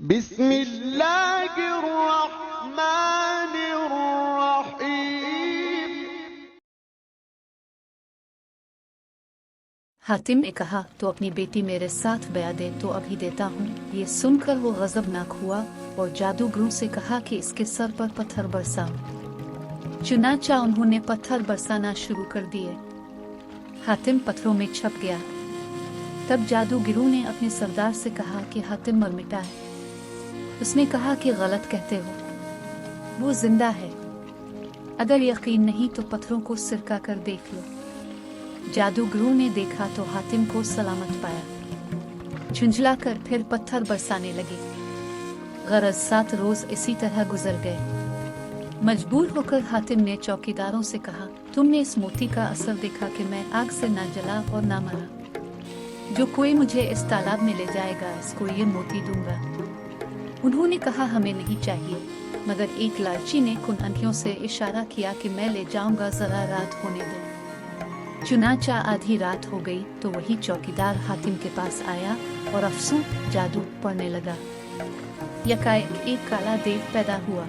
بسم اللہ الرحمن الرحیم۔ حاتم نے کہا تو اپنی بیٹی میرے ساتھ بیعہ دے تو ابھی دیتا ہوں۔ یہ سن کر وہ غضبناک ہوا اور جادوگروں سے کہا کہ اس کے سر پر پتھر برساؤ۔ چنانچہ انہوں نے پتھر برسانا شروع کر دیے۔ حاتم پتھروں میں چھپ گیا۔ تب جادوگروں نے اپنے سردار سے کہا کہ حاتم مر مٹا ہے۔ اس نے کہا کہ غلط کہتے ہو، وہ زندہ ہے۔ اگر یقین نہیں تو پتھروں کو سرکا کر دیکھ لو۔ جادوگروں نے دیکھا تو حاتم کو سلامت پایا۔ جھنجھلا کر پھر پتھر برسانے لگے۔ غرض 7 روز اسی طرح گزر گئے۔ مجبور ہو کر حاتم نے چوکیداروں سے کہا، تم نے اس موتی کا اثر دیکھا کہ میں آگ سے نہ جلا اور نہ مرا۔ جو کوئی مجھے اس تالاب میں لے جائے گا اس کو یہ موتی دوں گا۔ انہوں نے کہا ہمیں نہیں چاہیے، مگر ایک لالچی نے کن انکھیوں سے اشارہ کیا کہ میں لے جاؤں گا، ذرا رات ہونے دو۔ چنانچہ آدھی رات ہو گئی تو وہی چوکیدار حاتم کے پاس آیا اور افسوں جادو پڑھنے لگا۔ یکایک ایک کالا دیو پیدا ہوا۔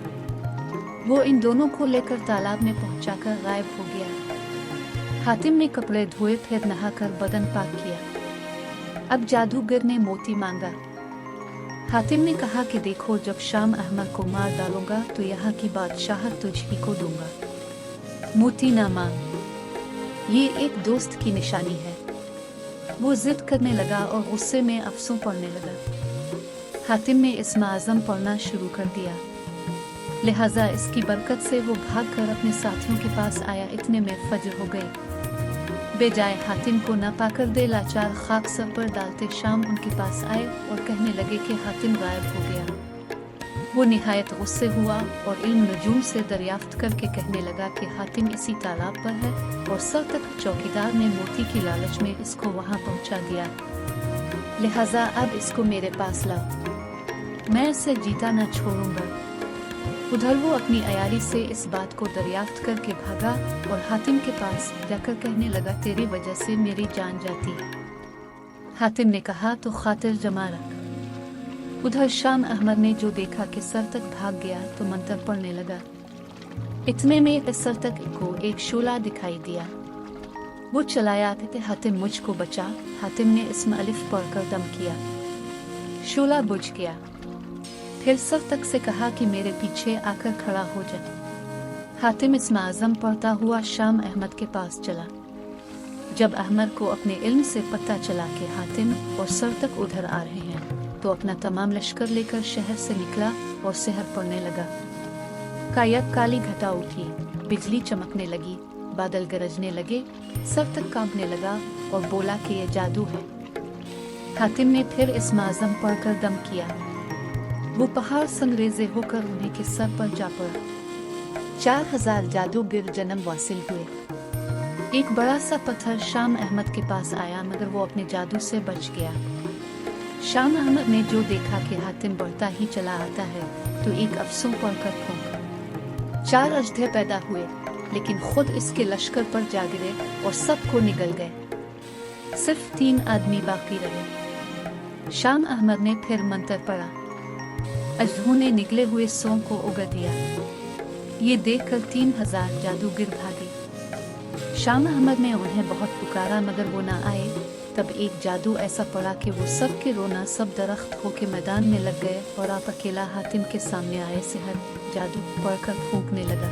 وہ ان دونوں کو لے کر تالاب میں پہنچا کر غائب ہو گیا۔ حاتم نے کپڑے دھوئے، پھر نہا کر بدن پاک کیا۔ اب جادوگر نے موتی مانگا۔ حاتم نے کہا کہ دیکھو، جب شام احمر کو مار ڈالوں گا تو یہاں کی بادشاہت تجھ ہی کو دوں گا۔ موتی نہ مانگ، یہ ایک دوست کی نشانی ہے۔ وہ ضد کرنے لگا اور غصے میں افسوں پڑھنے لگا۔ حاتم نے اسم اعظم پڑھنا شروع کر دیا، لہذا اس کی برکت سے وہ بھاگ کر اپنے ساتھیوں کے پاس آیا۔ اتنے میں فجر ہو گئی۔ بے جائے حاتم کو نہ پا کر دے لاچار خاک سر پر ڈالتے شام ان کے پاس آئے اور کہنے لگے کہ حاتم غائب ہو گیا۔ وہ نہایت غصے ہوا اور علم نجوم سے دریافت کر کے کہنے لگا کہ حاتم اسی تالاب پر ہے، اور سر تک چوکیدار نے موتی کی لالچ میں اس کو وہاں پہنچا دیا، لہذا اب اس کو میرے پاس لاؤ، میں اسے جیتا نہ چھوڑوں گا۔ ادھر وہ اپنی عیاری سے اس بات کو دریافت کر کے بھاگا اور حاتم کے پاس جا کر کہنے لگا تیری وجہ سے میری جان جاتی ہے۔ حاتم نے کہا تو خاطر جمع رکھ۔ ادھر شام احمر نے جو دیکھا کہ سر تک بھاگ گیا تو منتر پڑھنے لگا۔ اتنے میں سر تک کو ایک شعلہ دکھائی دیا۔ وہ چلایا کہ حاتم مجھ کو بچا۔ حاتم نے اسم الف پڑھ کر دم کیا، شعلہ بجھ گیا۔ پھر سر تک سے کہا کہ میرے پیچھے آ کر کھڑا ہو جا۔ حاتم اسم اعظم پڑھتا ہوا شام احمد کے پاس چلا۔ جب احمد کو اپنے علم سے پتہ چلا کہ حاتم اور سر تک ادھر آ رہے ہیں تو اپنا تمام لشکر لے کر شہر سے نکلا اور سحر پڑھنے لگا۔ کایک کالی گھٹا اٹھی، بجلی چمکنے لگی، بادل گرجنے لگے، سر تک کانپنے لگا اور بولا کہ یہ جادو ہے۔ حاتم نے پھر اسم اعظم پڑھ کر دم کیا۔ وہ پہاڑ سنگریزے ہو کر انہیں کے سر پر جا پڑا۔ 4000 جادوگر جنم واصل ہوئے۔ ایک بڑا سا پتھر شام احمد کے پاس آیا مگر وہ اپنے جادو سے بچ گیا۔ شام احمد نے جو دیکھا کہ حاتم بڑھتا ہی چلا آتا ہے تو ایک افسوں پڑھ کر پھونکا۔ 4 اژدھے پیدا ہوئے، لیکن خود اس کے لشکر پر جا گرے اور سب کو نگل گئے۔ صرف 3 آدمی باقی رہے۔ شام احمد نے پھر منتر پڑھا، اژدھوں نے نگلے ہوئے سوں کو اگا دیا۔ یہ دیکھ کر 3000 جادوگر بھاگے۔ شام احمد نے انہیں بہت پکارا مگر وہ نہ آئے۔ تب ایک جادو ایسا پڑا کہ وہ سب کے رونا سب درخت ہو کے میدان میں لگ گئے، اور آپ اکیلا حاتم کے سامنے آئے سحر جادو پڑھ کر پھونکنے لگا۔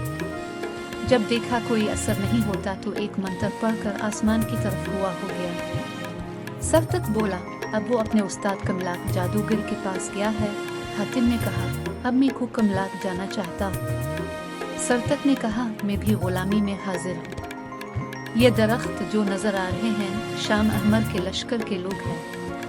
جب دیکھا کوئی اثر نہیں ہوتا تو ایک منتر پڑھ کر آسمان کی طرف ہوا ہو گیا۔ سر تک بولا اب وہ اپنے استاد کملاک جادوگر کے پاس گیا ہے۔ حاتم نے کہا اب میں کو کملاک جانا چاہتا ہوں۔ سر تک نے کہا میں بھی غلامی میں حاضر ہوں۔ یہ درخت جو نظر آ رہے ہیں شام احمر کے لشکر کے لوگ ہیں،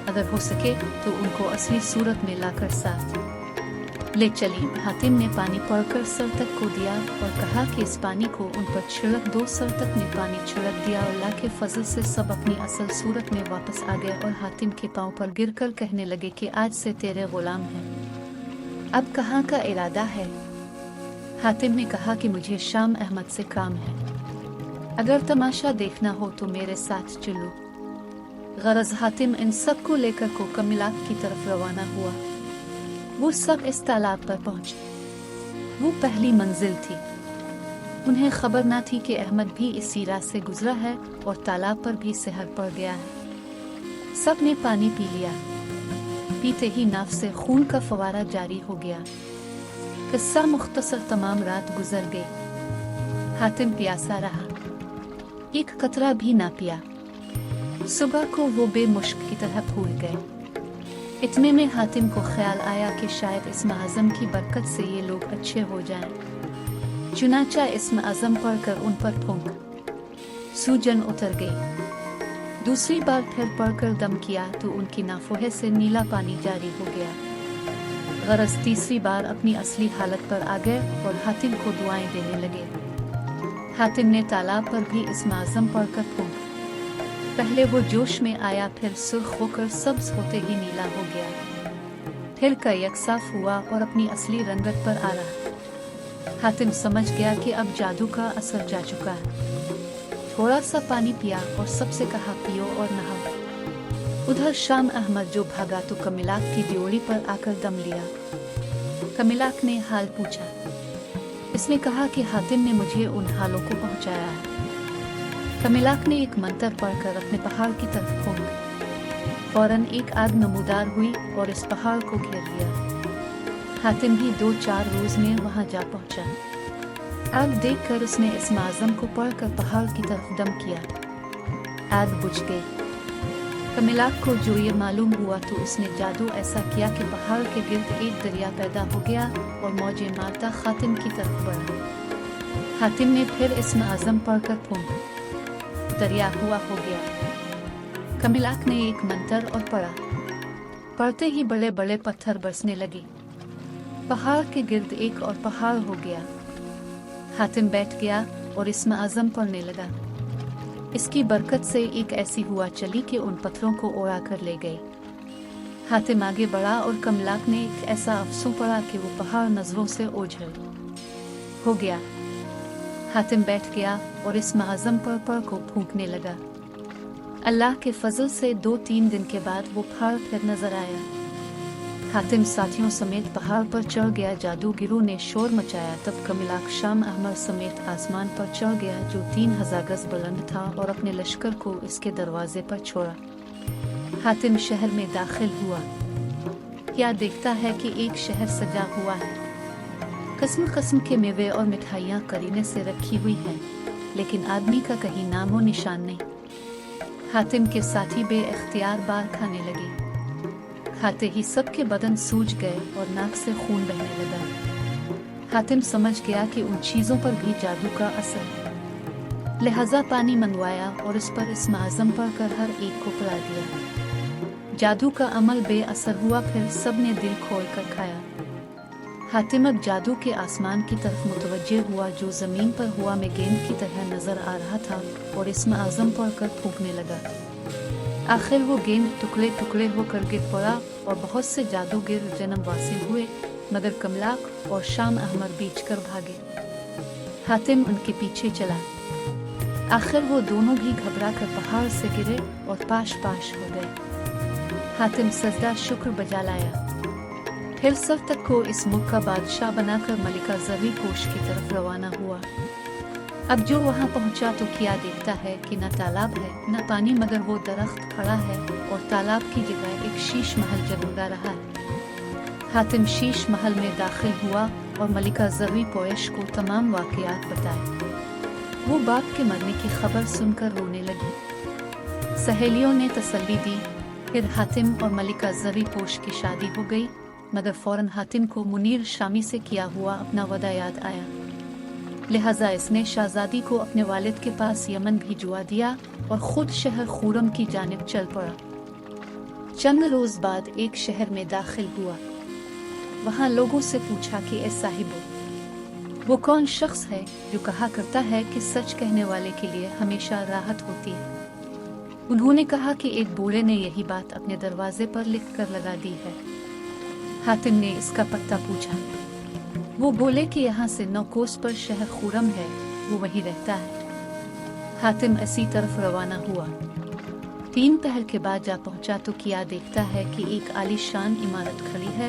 اگر ہو سکے تو ان کو اصلی صورت میں لا کر ساتھ لے چلیے۔ حاتم نے پانی پڑھ کر سر تک کو دیا اور کہا کہ اس پانی کو ان پر چھڑک دو۔ سر تک نے پانی چھڑک دیا اور اللہ کے فضل سے سب اپنی اصل صورت میں واپس آ گئے اور حاتم کے پاؤں پر گر کر کہنے لگے کہ آج سے تیرے غلام ہیں، اب کہاں کا ارادہ ہے؟ حاتم نے کہا کہ مجھے شام احمد سے کام ہے، اگر تماشا دیکھنا ہو تو میرے ساتھ چلو۔ غرض حاتم ان سب کو لے کر کو کملاک کی طرف روانہ ہوا۔ وہ سب اس تالاب پر پہنچے۔ وہ پہلی منزل تھی۔ انہیں خبر نہ تھی کہ احمد بھی اسی راہ سے گزرا ہے اور تالاب پر بھی سحر پڑ گیا ہے۔ سب نے پانی پی لیا۔ پیتے ہی ناف سے خون کا فوارہ جاری ہو گیا۔ قصہ مختصر، تمام رات گزر گئی۔ حاتم پیاسا رہا، ایک قطرہ بھی نہ پیا۔ صبح کو وہ بے مشق کی طرح پھول گئے۔ اتنے میں حاتم کو خیال آیا کہ شاید اسم اعظم کی برکت سے یہ لوگ اچھے ہو جائیں۔ چنانچہ اسم اعظم پڑھ کر ان پر پھونک، سوجن اتر گئی۔ دوسری بار پھر پڑھ کر دم کیا تو ان کی نافوہے سے نیلا پانی جاری ہو گیا۔ غرض تیسری بار اپنی اصلی حالت پر آ گئے اور حاتم کو دعائیں دینے لگے۔ حاتم نے تالاب پر بھی اسم اعظم پڑھ کر پھونک۔ پہلے وہ جوش میں آیا، پھر سرخ ہو کر سبز ہوتے ہی نیلا ہو گیا، پھر کا یکساف ہوا اور اپنی اصلی رنگت پر آ رہا۔ حاتم سمجھ گیا کہ اب جادو کا اثر جا چکا ہے۔ تھوڑا سا پانی پیا اور سب سے کہا پیو اور نہاؤ۔ ادھر شام احمد جو بھاگا تو کملاک کی ڈیوڑی پر آ کر دم لیا۔ کملاک نے حال پوچھا۔ اس نے کہا کہ حاتم نے مجھے ان حالوں کو پہنچایا ہے۔ کملاک نے ایک منتر پڑھ کر اپنے پہاڑ کی طرف پھونک۔ فوراً ایک آگ نمودار ہوئی اور اس پہاڑ کو گھیر لیا۔ حاتم بھی 2-4 روز میں وہاں جا پہنچا۔ آگ دیکھ کر اس نے اسم اعظم کو پڑھ کر پہاڑ کی طرف دم کیا۔ آگ بجھ گئی۔ کملاک کو جو یہ معلوم ہوا تو اس نے جادو ایسا کیا کہ پہاڑ کے گرد ایک دریا پیدا ہو گیا اور موجیں مارتا حاتم کی طرف بڑھا۔ حاتم نے پھر اسم اعظم پڑھ کر پھونکا، دریا ہوا ہو گیا۔ کملاک نے ایک منتر اور پڑھا، پڑھتے ہی بڑے بڑے پتھر برسنے لگے۔ پہاڑ کے گرد ایک اور پہاڑ ہو گیا۔ حاتم بیٹھ گیا اور اسم اعظم پڑھنے لگا۔ اس کی برکت سے ایک ایسی ہوا چلی کہ ان پتھروں کو اڑا کر لے گئی۔ حاتم آگے بڑھا اور کملاک نے ایک ایسا افسوں پڑا کہ وہ پہاڑ نظروں سے اوجھل ہو گیا۔ حاتم بیٹھ گیا اور اسم اعظم پر کو پھونکنے لگا۔ اللہ کے فضل سے 2-3 دن کے بعد وہ پہاڑ پھر نظر آیا۔ حاتم ساتھیوں سمیت پہاڑ پر چڑھ گیا۔ جادوگروں نے شور مچایا، تب کملاک شام احمر سمیت آسمان پر چڑھ گیا جو 3000 گز بلند تھا اور اپنے لشکر کو اس کے دروازے پر چھوڑا۔ حاتم شہر میں داخل ہوا۔ کیا دیکھتا ہے کہ ایک شہر سجا ہوا ہے۔ قسم قسم کے میوے اور مٹھائیاں قرینے سے رکھی ہوئی ہیں، لیکن آدمی کا کہیں نام و نشان نہیں۔ حاتم کے ساتھی بے اختیار بار کھانے لگے۔ کھاتے ہی سب کے بدن سوج گئے اور ناک سے خون بہنے لگا۔ حاتم سمجھ گیا کہ ان چیزوں پر بھی جادو کا اثر ہے، لہذا پانی منگوایا اور اس پر اسم اعظم پڑھ کر ہر ایک کو پلا دیا۔ جادو کا عمل بے اثر ہوا، پھر سب نے دل کھول کر کھایا۔ حاتم اب جادو کے آسمان کی طرف متوجہ ہوا جو زمین پر ہوا میں گیند کی طرح نظر آ رہا تھا، اور اسم اعظم پڑھ کر پھونکنے لگا۔ آخر وہ گیند ٹکڑے ٹکڑے ہو کر گر پڑا اور بہت سے جادوگر جنم واصل ہوئے، مگر کملاک اور شام احمر بیچ کر بھاگے۔ حاتم ان کے پیچھے چلا۔ آخر وہ دونوں بھی گھبرا کر پہاڑ سے گرے اور پاش پاش ہو گئے۔ حاتم سجدہ شکر بجا لایا، پھر سر تک کو اس ملک کا بادشاہ بنا کر ملکہ زری پوش کی طرف روانہ ہوا۔ اب جو وہاں پہنچا تو کیا دیکھتا ہے کہ نہ تالاب ہے نہ پانی، مگر وہ درخت کھڑا ہے اور تالاب کی جگہ ایک شیش محل جگمگا رہا ہے۔ حاتم شیش محل میں داخل ہوا اور ملکہ زری پوش کو تمام واقعات بتائے۔ وہ باپ کے مرنے کی خبر سن کر رونے لگی۔ سہیلیوں نے تسلی دی۔ پھر حاتم اور ملکہ زری پوش کی شادی ہو گئی، مگر فوراً حاتم کو منیر شامی سے کیا ہوا اپنا وعدہ یاد آیا، لہذا اس نے شہزادی کو اپنے والد کے پاس یمن بھجوا دیا اور خود شہر خورم کی جانب چل پڑا۔ چند روز بعد ایک شہر میں داخل ہوا۔ وہاں لوگوں سے پوچھا کہ اے صاحبو، وہ کون شخص ہے جو کہا کرتا ہے کہ سچ کہنے والے کے لیے ہمیشہ راحت ہوتی ہے؟ انہوں نے کہا کہ ایک بوڑھے نے یہی بات اپنے دروازے پر لکھ کر لگا دی ہے۔ حاتم نے اس کا پتہ پوچھا۔ وہ بولے کہ یہاں سے 9 کوس پر شہر خورم ہے، وہ وہیں رہتا ہے۔ حاتم اسی طرف روانہ ہوا۔ 3 پہر کے بعد جا پہنچا تو کیا دیکھتا ہے کہ ایک عالی شان عمارت کھڑی ہے